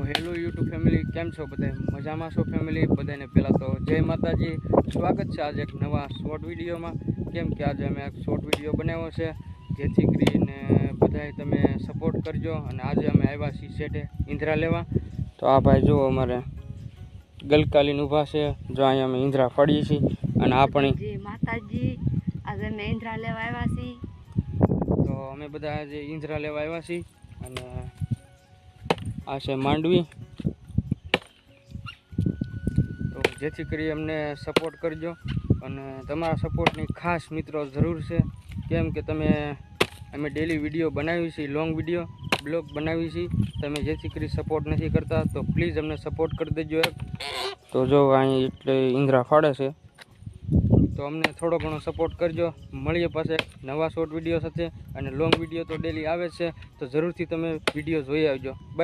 Hello YouTube family, કેમ છો બધા? મજામાં છો ફેમિલી? બધાને પહેલાં તો જય માતાજી, સ્વાગત છે આજે એક નવા શોર્ટ વિડીયોમાં. કેમ કે આજે અમે એક શોર્ટ વિડીયો બનાવ્યો છે, જેથી કરીને બધાએ તમે સપોર્ટ કરજો. અને આજે અમે આવ્યા છીએ સેટે ઈંધરા લેવા. તો આ ભાઈ જુઓ અમારે ગલકાલીન ઊભા છે, જો અહીંયા અમે ઈંધરા ફળીએ છીએ. અને આપણી જય માતાજી, આજે અમે ઈંધરા લેવા આવ્યા છીએ. તો અમે બધા આજે ઈંધરા લેવા આવ્યા છીએ. અને આ છે માંડવી. તો જેથી કરી અમને સપોર્ટ કરજો. અને તમારા સપોર્ટની ખાસ મિત્રો જરૂર છે, કેમ કે અમે ડેલી વિડીયો બનાવી છીએ, લોંગ વિડીયો બ્લોગ બનાવી છીએ. તમે જેથી કરી સપોર્ટ નથી કરતા, તો પ્લીઝ અમને સપોર્ટ કરી દેજો એક. તો જો અહીં એટલે ઈંધરા ફાડે છે, તો અમને થોડો ઘણો સપોર્ટ કરજો. મળીએ પાછા નવા શોર્ટ વિડીયો સાથે. અને લોંગ વિડીયો તો ડેલી આવે છે, તો જરૂરથી તમે વિડીયો જોઈ આવજો. બાય.